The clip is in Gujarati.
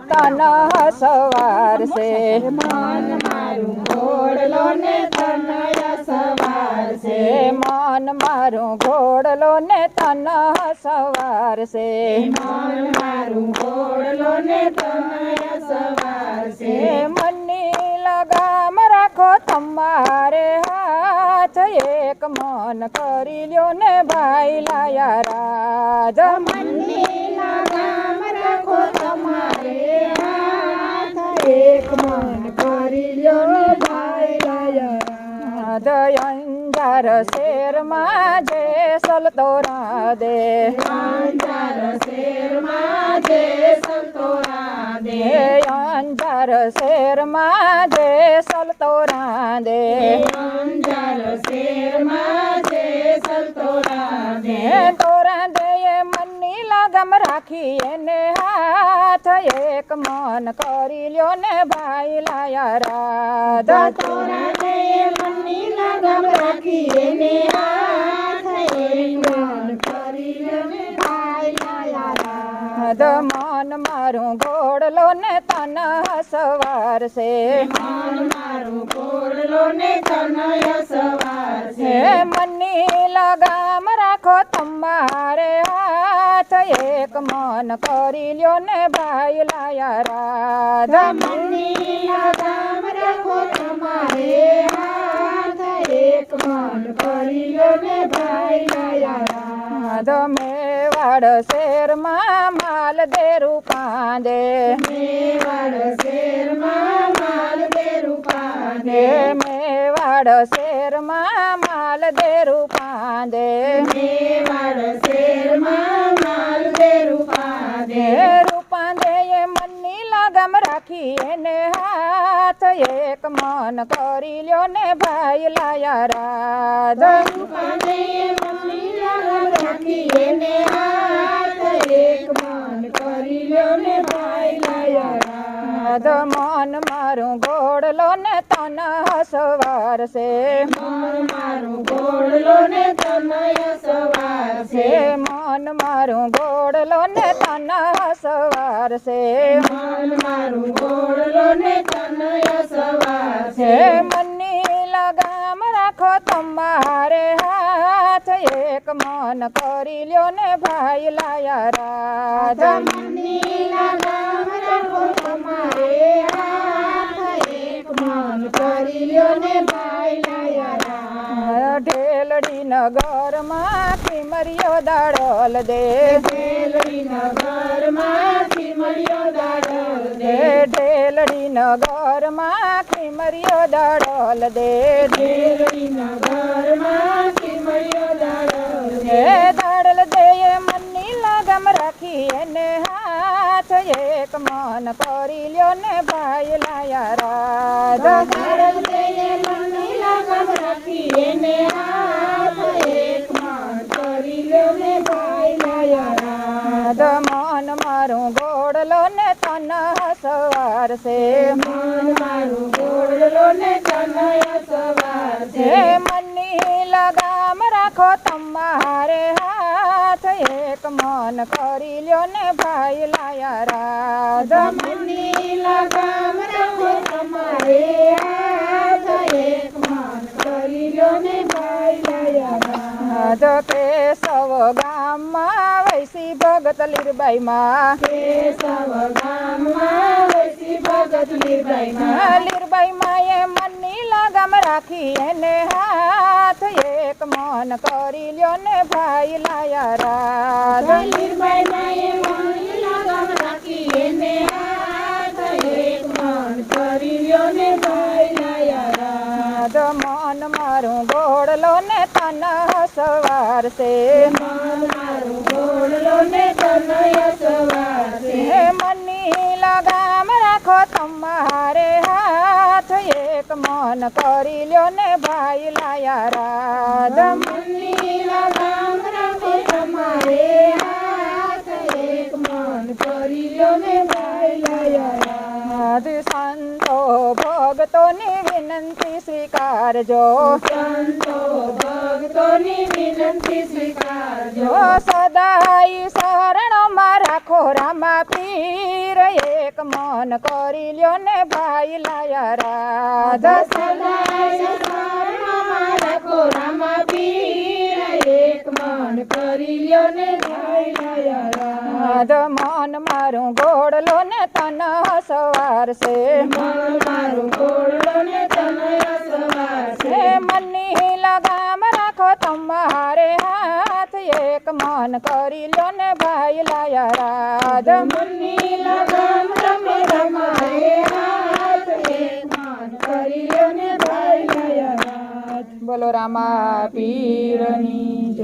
તન સવારશે મન મારું ઘોડલો ને તનય સવારશે મન મારું ઘોડલો ને તન સવારશે મન મારું ઘોડલો ને તનય સવારશે મનની લગામ રાખો તમારે હાથ એક મન કરી લ્યો ને ભાઈ લાયા રાજ મનની લગામ રાખો તમારે હાથ એક મન કરી લ્યો ને ભાઈ લાયા અંજાર શેરમાં જે સલતો રાધે અંજાર શેરમાં જે સલતો રાધે અંજાર શેરમાં જે સલતો રાધે અંજાર શેરમાં જે સલતો રાધે તો રાધે મનની લગામ રાખી એને હાથ એક મન કરી લ્યો ને ભાઈ લાયા રાધ તો રાધે મનની લગામ રાખી એને હાથ એક મન કરી લ્યો ને ભાઈ લાયા મન મારું ઘોડલો ને તન સવારશે મન મારું ઘોડલો ને તનય સવારશે મનની લગામ રાખો તમારે હાથ એક મન કરી લ્યો ને ભાઈ લાયા રાધ મનની લગામ રાખો તમારે હાથ એક મન કરી લ્યો ને ભાઈ લાયા મેવાડ શેરમાં માલ દેરું કાંદે મેવાડ શેરમાં માલ દેરું કાંદે મેવાડ શેરમાં માલ દેરું કાંદે મેવાડ શેરમાં માલ દેરું કાંદે રૂપાંદે મનની લગામ રાખી એને હાથ એક મન કરી લ્યો ને ભાઈ લાયા રાધ રૂપાંદે મનની લગામ રાખી એને હાથ એક મન કરી લ્યો ને ભાઈ લાયા મન મારું ઘોડલો ને તન સવારશે મન મારું ઘોડલો ને તનય સવારશે મન મારું ઘોડલો ને તન સવારશે મન મારું ઘોડલો ને તનય સવારશે મનની લગામ રાખો તમારે હાથ એક મન કરી લ્યો ને ભાઈ લાયા રાધ મનની લગામ રાખો તમારે હાથ એક મન કરી લ્યો ને ભાઈ લાયા ઢેલડી નગરમાં ખીમરિયો દાડલ દે ઢેલડી નગરમાં ખીમરિયો દાડલ દે ઢેલડી નગરમાં ખીમરિયો દાડલ દે ઢેલડી નગરમાં ખીમરિયો દાડલ દે દાડલ દે મનની લગામ રાખી એને હાથ એક મન કરી લ્યો ને ભાઈ લાયા રાધ દાડલ દે મનની લગામ રાખી એને હાથ એક મન કરી લ્યો ને ભાઈ લાયા રાધ મન મારું ઘોડલો ને તન સવારશે મન મારું ઘોડલો ને તનય સવારશે મનની લગામ રાખો તમારે હાથ એક મન કરી લ્યો ને ભાઈ લાયા રાધ મનની લગામ રાખો તમારે હાથ એક મન કરી લ્યો ને ભાઈ લાયા કેશવ ગામમાં વૈસી ભગત લીરબાઈ માં કેશવ ગામમાં વૈસી ભગત લીરબાઈ માં લીરબાઈ માએ મનની લગામ રાખી એને હાથ એક મન કરી લ્યો ને ભાઈ લાયા રાધ લીરબાઈ માએ મનની લગામ રાખી એને હાથ એક મન કરી લ્યો ને ભાઈ લાયા રાધ મન મારું ઘોડલો ને તન સવારશે મન મારું ઘોડલો ને તનય સવારશે મનની લગામ રાખો તમારે હાથ એક મન કરી લ્યો ને ભાઈ લાયા રાધ મનની લગામ રાખો તમારે હાથ એક મન કરી લ્યો ને ભાઈ લાયા સંતો ભક્તોની વિનંતી સ્વીકારજો સંતો ભક્તોની વિનંતી સ્વીકારજો સદા સદાય શરણમાં રાખો રામા પીર એક મન કરી લ્યો ને ભાઈ લાયા રાધા સદાય શરણમાં રાખો રામા પીર એક મન કરી લ્યો ને ભાઈ લાયા રાધ મન મારું ગોળલો ને તન સવાર છે મન મારું ગોળલો ને તને સવાર છે મનની લગામ રાખો તમારે હાથ એક મન કરી લ્યો ને ભાઈ લાયા રાધ મનની લગામ તમે તમારે હાથ એક મન કરી લ્યો ને ભાઈ લાયા રાધ બોલો રામા પીરની